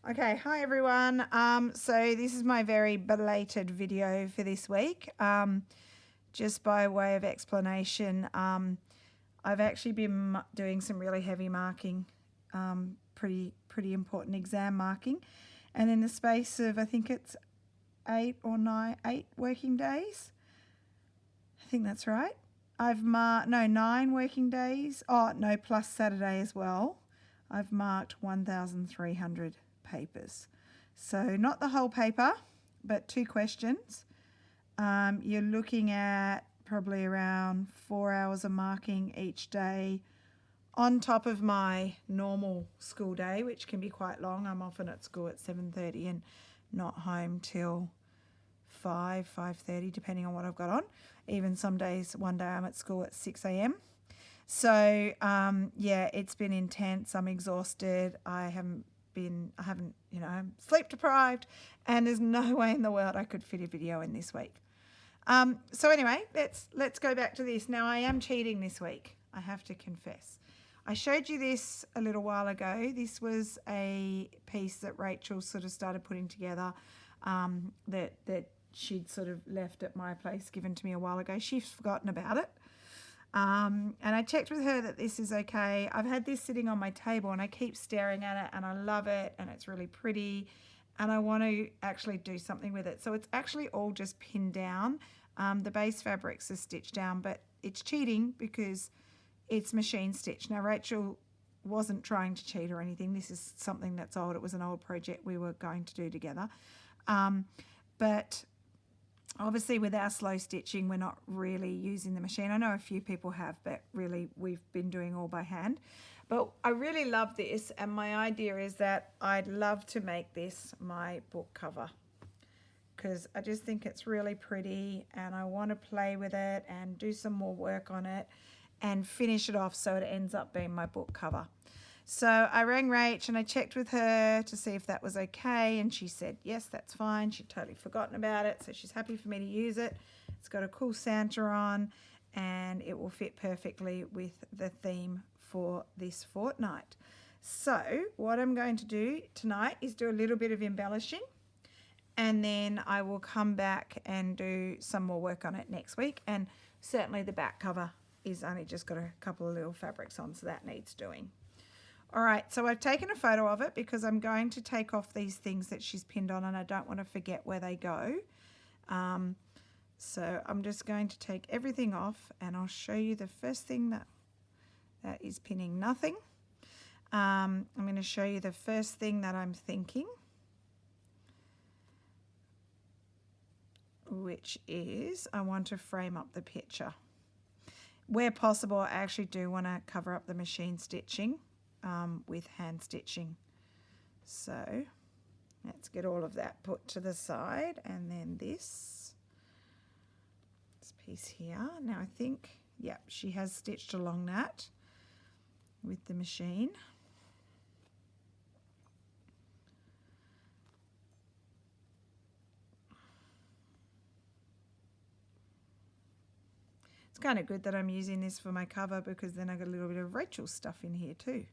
Okay, hi everyone. So this is my very belated video for this week. Just by way of explanation, I've actually been doing some really heavy marking, pretty important exam marking, and in the space of I think it's 8 working days. I think that's right. I've marked 9 working days. Oh no, plus Saturday as well. I've marked 1,300 papers. So not the whole paper, but 2 questions. You're looking at probably around 4 hours of marking each day on top of my normal school day, which can be quite long. I'm often at school at 7:30 and not home till 5:30, depending on what I've got on. Even some days, one day I'm at school at 6 a.m. So, yeah, it's been intense. I'm exhausted. I'm sleep deprived, and there's no way in the world I could fit a video in this week. So anyway, let's go back to this. Now, I am cheating this week, I have to confess. I showed you this a little while ago. This was a piece that Rachel sort of started putting together, that she'd sort of left at my place, given to me a while ago. She's forgotten about it. And I checked with her that this is okay. I've had this sitting on my table and I keep staring at it and I love it and it's really pretty and I want to actually do something with it. So it's actually all just pinned down. The base fabrics are stitched down, but it's cheating because it's machine stitched. Now, Rachel wasn't trying to cheat or anything. This is something that's old. It was an old project we were going to do together. But obviously with our slow stitching, we're not really using the machine. I know a few people have, but really we've been doing all by hand. But I really love this, and my idea is that I'd love to make this my book cover because I just think it's really pretty and I want to play with it and do some more work on it and finish it off so it ends up being my book cover. So I rang Rach and I checked with her to see if that was okay, and she said, yes, that's fine. She'd totally forgotten about it, so she's happy for me to use it. It's got a cool Santa on and it will fit perfectly with the theme for this fortnight. So what I'm going to do tonight is do a little bit of embellishing, and then I will come back and do some more work on it next week. And certainly the back cover is only just got a couple of little fabrics on, so that needs doing. All right, so I've taken a photo of it because I'm going to take off these things that she's pinned on and I don't want to forget where they go. So I'm just going to take everything off and I'll show you the first thing that is pinning nothing. I'm going to show you the first thing that I'm thinking, which is I want to frame up the picture. Where possible, I actually do want to cover up the machine stitching with hand stitching. So let's get all of that put to the side, and then this piece here. Now I think, yep, she has stitched along that with the machine. It's kind of good that I'm using this for my cover because then I got a little bit of Rachel's stuff in here too,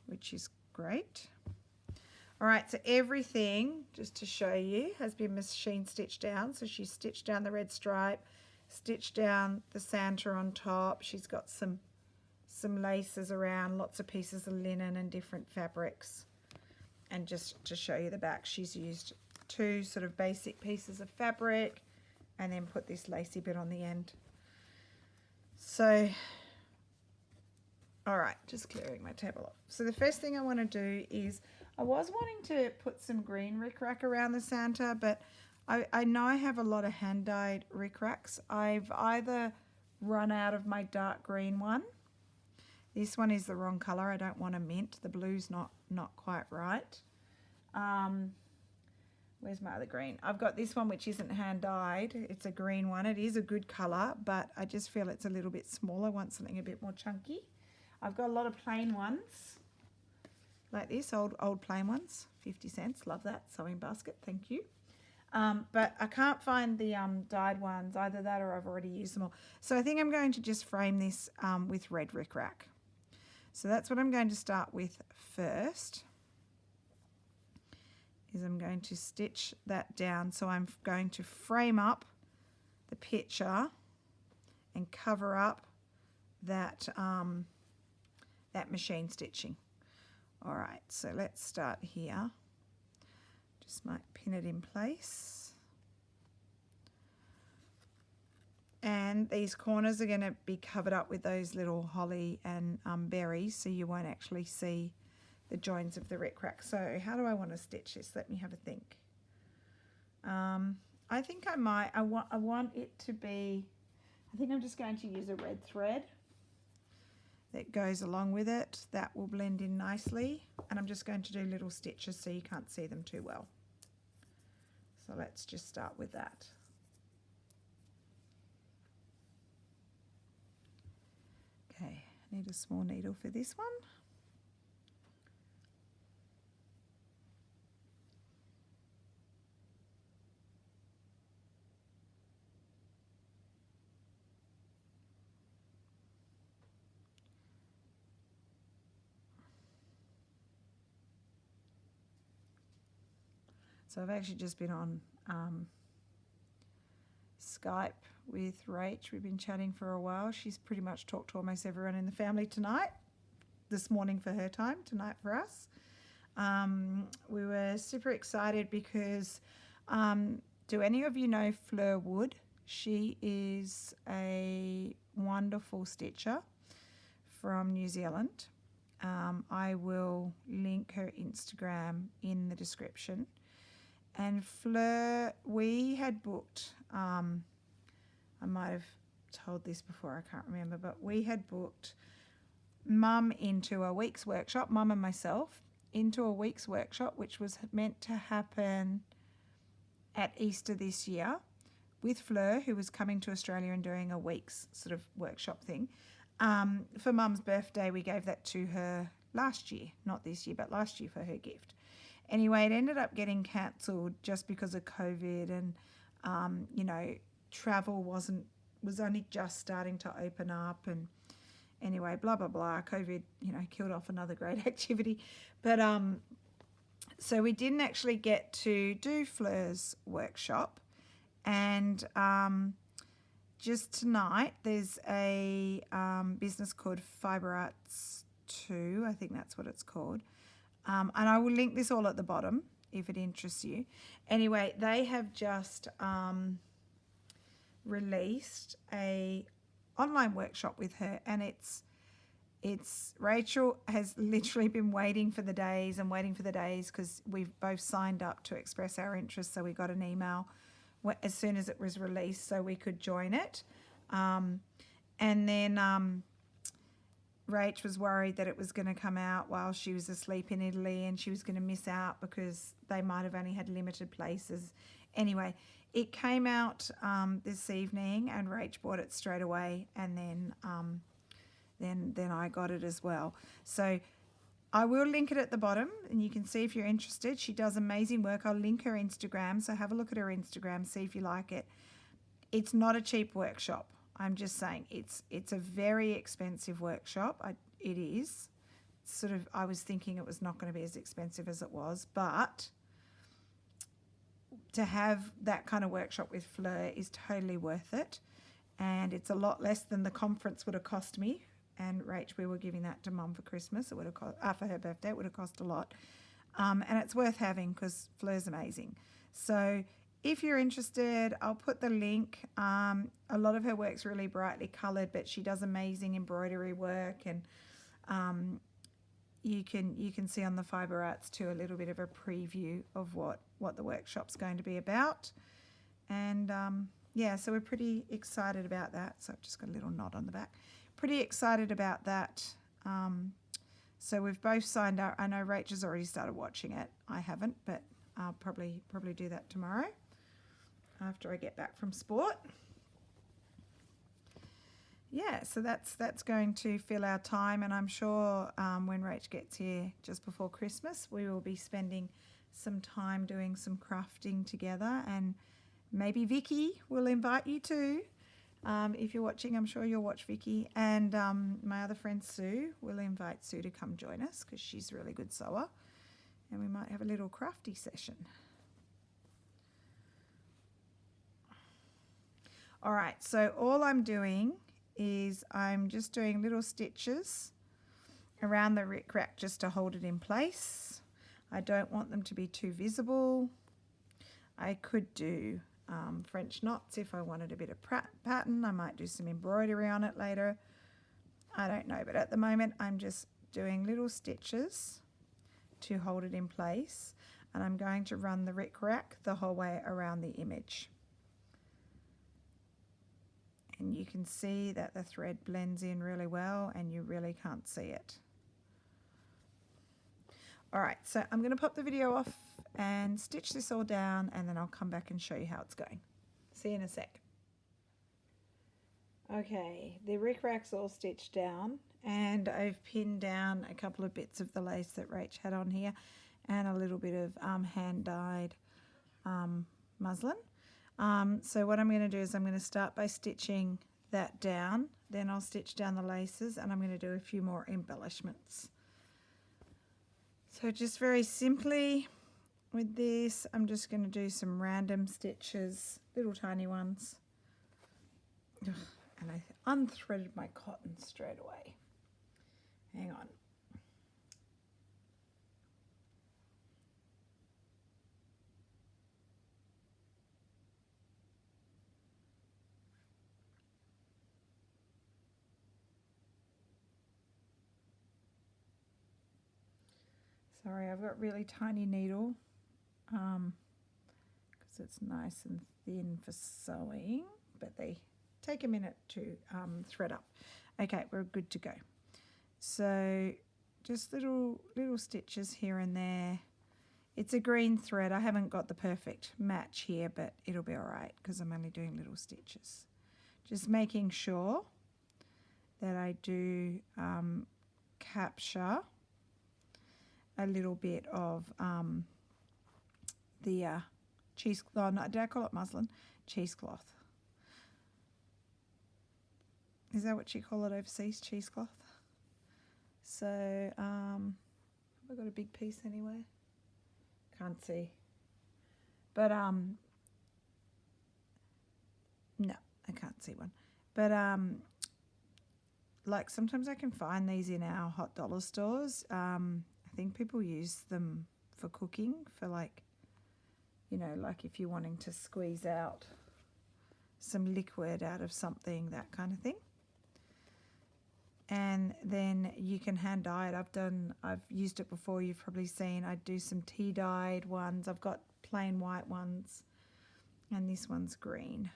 which is great. All right, so everything, just to show you, has been machine stitched down. So she's stitched down the red stripe, stitched down the Santa on top. She's got some laces around, lots of pieces of linen and different fabrics. And just to show you the back, she's used 2 sort of basic pieces of fabric and then put this lacy bit on the end. So, all right, just clearing my table off. So the first thing I want to do is, I was wanting to put some green rickrack around the Santa, but I know I have a lot of hand-dyed rickracks. I've either run out of my dark green one. This one is the wrong colour. I don't want a mint. The blue's not quite right. Where's my other green? I've got this one which isn't hand-dyed. It's a green one. It is a good colour, but I just feel it's a little bit small. I want something a bit more chunky. I've got a lot of plain ones like this, old plain ones, 50 cents. Love that. Sewing basket, thank you. But I can't find the dyed ones, either that or I've already used them all. So I think I'm going to just frame this with red rickrack. So that's what I'm going to start with first. is I'm going to stitch that down. So I'm going to frame up the picture and cover up that, that machine stitching. All right, so let's start here. Just might pin it in place. And these corners are going to be covered up with those little holly and berries, so you won't actually see the joins of the rickrack. So how do I want to stitch this? Let me have a think. I think I want it to be, I think I'm just going to use a red thread that goes along with it. That will blend in nicely. And I'm just going to do little stitches so you can't see them too well. So let's just start with that. Okay, I need a small needle for this one. So I've actually just been on Skype with Rach. We've been chatting for a while. She's pretty much talked to almost everyone in the family tonight. This morning for her time, tonight for us. We were super excited because do any of you know Fleur Wood? She is a wonderful stitcher from New Zealand. I will link her Instagram in the description. And Fleur, we had booked, I might have told this before, I can't remember, but we had booked Mum into a week's workshop, Mum and myself, into a week's workshop, which was meant to happen at Easter this year with Fleur, who was coming to Australia and doing a week's sort of workshop thing. For Mum's birthday, we gave that to her last year, not this year, but last year for her gift. Anyway, it ended up getting cancelled just because of COVID and, you know, travel was only just starting to open up, and anyway, blah, blah, blah. COVID, you know, killed off another great activity. But so we didn't actually get to do Fleur's workshop. And just tonight, there's a business called Fibre Arts 2, I think that's what it's called. And I will link this all at the bottom if it interests you. Anyway, they have just released a online workshop with her, and it's Rachel has literally been waiting for the days because we've both signed up to express our interest. So we got an email as soon as it was released so we could join it. And then Rach was worried that it was going to come out while she was asleep in Italy and she was going to miss out because they might have only had limited places. Anyway, it came out this evening and Rach bought it straight away, and then I got it as well. So I will link it at the bottom and you can see if you're interested. She does amazing work. I'll link her Instagram, so have a look at her Instagram, see if you like it. It's not a cheap workshop. I'm just saying it's a very expensive workshop. It is. Sort of, I was thinking it was not going to be as expensive as it was, but to have that kind of workshop with Fleur is totally worth it. And it's a lot less than the conference would have cost me. And Rach, we were giving that to Mum for Christmas. It would have cost, for her birthday, it would have cost a lot. And it's worth having because Fleur's amazing. So if you're interested, I'll put the link. A lot of her work's really brightly coloured, but she does amazing embroidery work, and you can see on the Fibre Arts too a little bit of a preview of what the workshop's going to be about. And yeah, so we're pretty excited about that. So I've just got a little knot on the back. Pretty excited about that. So we've both signed up. I know Rach has already started watching it. I haven't, but I'll probably do that tomorrow after I get back from sport. Yeah, so that's going to fill our time, and I'm sure when Rach gets here just before Christmas, we will be spending some time doing some crafting together, and maybe Vicky will invite you too. If you're watching, I'm sure you'll watch Vicky, and my other friend Sue will invite Sue to come join us because she's a really good sewer, and we might have a little crafty session. All right, so all I'm doing is I'm just doing little stitches around the rickrack just to hold it in place. I don't want them to be too visible. I could do French knots if I wanted a bit of pattern. I might do some embroidery on it later. I don't know, but at the moment I'm just doing little stitches to hold it in place, and I'm going to run the rickrack the whole way around the image. And you can see that the thread blends in really well and you really can't see it. All right, so I'm going to pop the video off and stitch this all down, and then I'll come back and show you how it's going. See you in a sec. Okay, the rickrack's all stitched down, and I've pinned down a couple of bits of the lace that Rach had on here and a little bit of hand-dyed muslin. So what I'm going to do is I'm going to start by stitching that down, then I'll stitch down the laces, and I'm going to do a few more embellishments. So just very simply with this, I'm just going to do some random stitches, little tiny ones. Ugh, and I unthreaded my cotton straight away. Hang on. Sorry, I've got really tiny needle because it's nice and thin for sewing, but they take a minute to thread up. Okay, we're good to go. So just little stitches here and there. It's a green thread. I haven't got the perfect match here, but it'll be all right because I'm only doing little stitches. Just making sure that I do capture a little bit of the cheesecloth. Oh, no, did I call it muslin? Cheesecloth. Is that what you call it overseas? Cheesecloth? So, have I got a big piece anywhere? Can't see. But, no, I can't see one. But, like sometimes I can find these in our hot dollar stores. I think people use them for cooking, for like, you know, like if you're wanting to squeeze out some liquid out of something, that kind of thing. And then you can hand dye it. I've used it before, you've probably seen. I do some tea dyed ones. I've got plain white ones, and this one's green.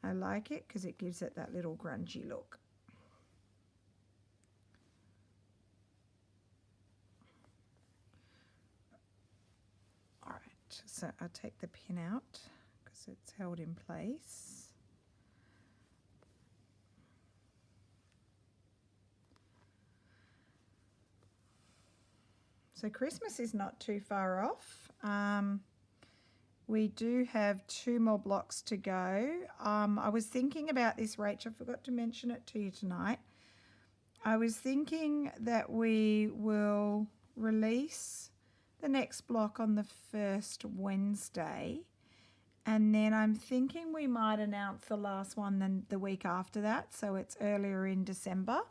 I like it because it gives it that little grungy look. All right, so I'll take the pin out because it's held in place. So Christmas is not too far off. We do have 2 more blocks to go. I was thinking about this, Rach. I forgot to mention it to you tonight. I was thinking that we will release the next block on the first Wednesday, and then I'm thinking we might announce the last one then the week after that, so it's earlier in December,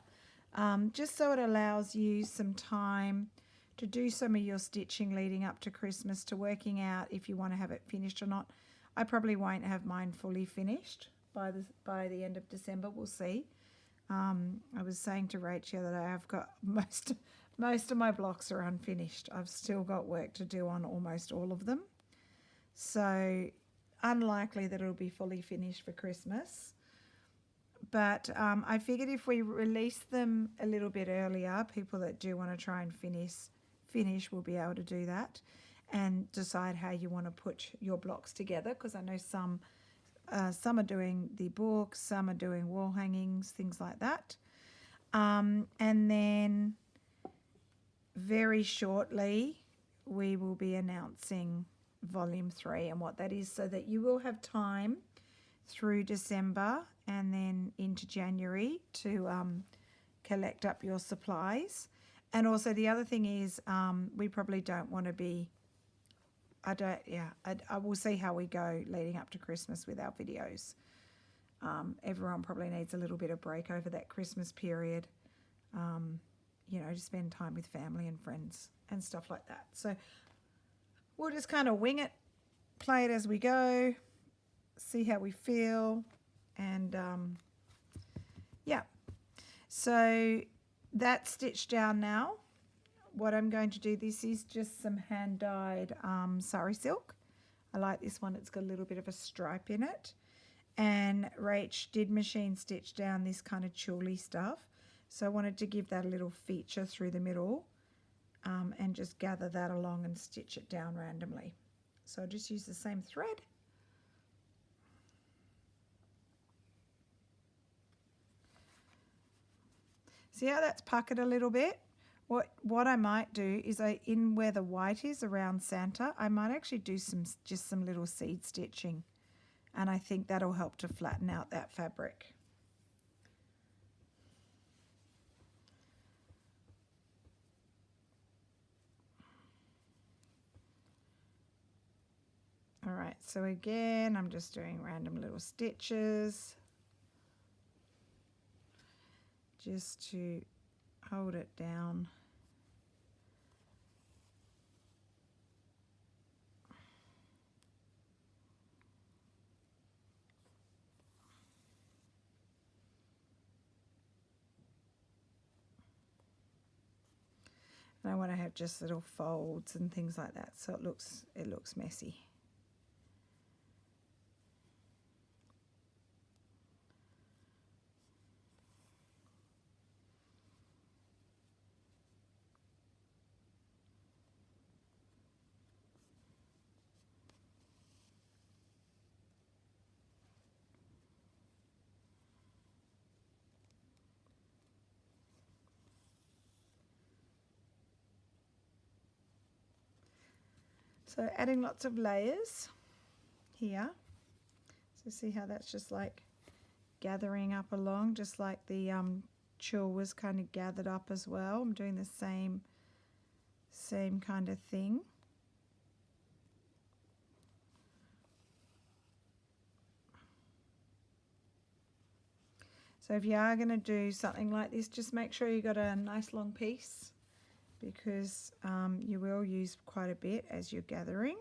just so it allows you some time to do some of your stitching leading up to Christmas, to working out if you want to have it finished or not. I probably won't have mine fully finished by the end of December. We'll see. I was saying to Rach the other day, I've got most of my blocks are unfinished. I've still got work to do on almost all of them. So unlikely that it'll be fully finished for Christmas. But I figured if we release them a little bit earlier, people that do want to try and finish will be able to do that and decide how you want to put your blocks together, because I know some are doing the books, some are doing wall hangings, things like that. And then very shortly we will be announcing volume 3 and what that is, so that you will have time through December and then into January to collect up your supplies. And also the other thing is we probably don't want to be, I will see how we go leading up to Christmas with our videos. Everyone probably needs a little bit of break over that Christmas period, you know, to spend time with family and friends and stuff like that. So we'll just kind of wing it, play it as we go, see how we feel, and yeah. So that's stitched down now. What I'm going to do, this is just some hand-dyed sari silk. I like this one. It's got a little bit of a stripe in it. And Rach did machine stitch down this kind of tulle stuff. So I wanted to give that a little feature through the middle and just gather that along and stitch it down randomly. So I'll just use the same thread. See how that's puckered a little bit? What I might do is in where the white is around Santa, I might actually do just some little seed stitching, and I think that'll help to flatten out that fabric. All right, so again, I'm just doing random little stitches just to hold it down. And I want to have just little folds and things like that, so it looks messy. So adding lots of layers here. So see how that's just like gathering up along, just like the tulle was kind of gathered up as well. I'm doing the same kind of thing. So if you are going to do something like this, just make sure you got a nice long piece, because you will use quite a bit as you're gathering.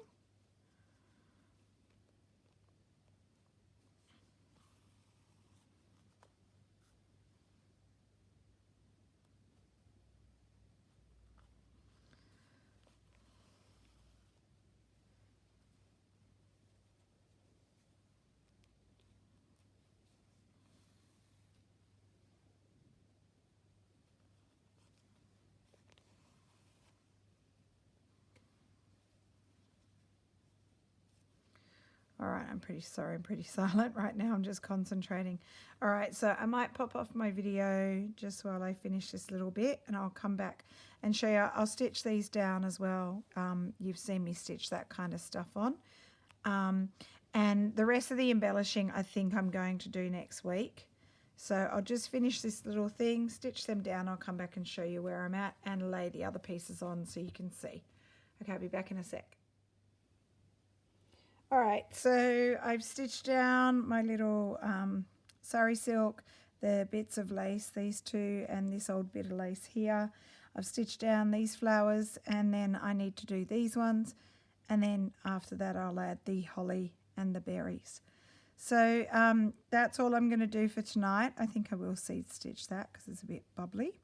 All right, I'm pretty silent right now. I'm just concentrating. All right, so I might pop off my video just while I finish this little bit, and I'll come back and show you. I'll stitch these down as well. You've seen me stitch that kind of stuff on. And the rest of the embellishing I think I'm going to do next week. So I'll just finish this little thing, stitch them down. I'll come back and show you where I'm at and lay the other pieces on so you can see. Okay, I'll be back in a sec. All right, so I've stitched down my little sari silk, the bits of lace, these two, and this old bit of lace here. I've stitched down these flowers, and then I need to do these ones, and then after that I'll add the holly and the berries. So that's all I'm going to do for tonight. I think I will seed stitch that because it's a bit bubbly.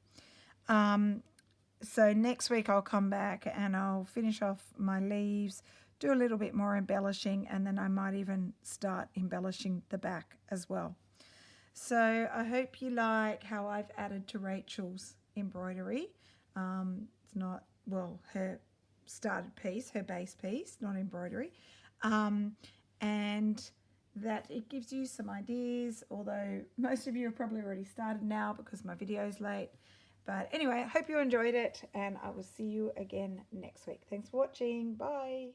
So next week I'll come back and I'll finish off my leaves, do a little bit more embellishing, and then I might even start embellishing the back as well. So I hope you like how I've added to Rachel's embroidery. It's not, well, her started piece, her base piece, not embroidery. And that it gives you some ideas, although most of you have probably already started now because my video is late. But anyway, I hope you enjoyed it, and I will see you again next week. Thanks for watching. Bye.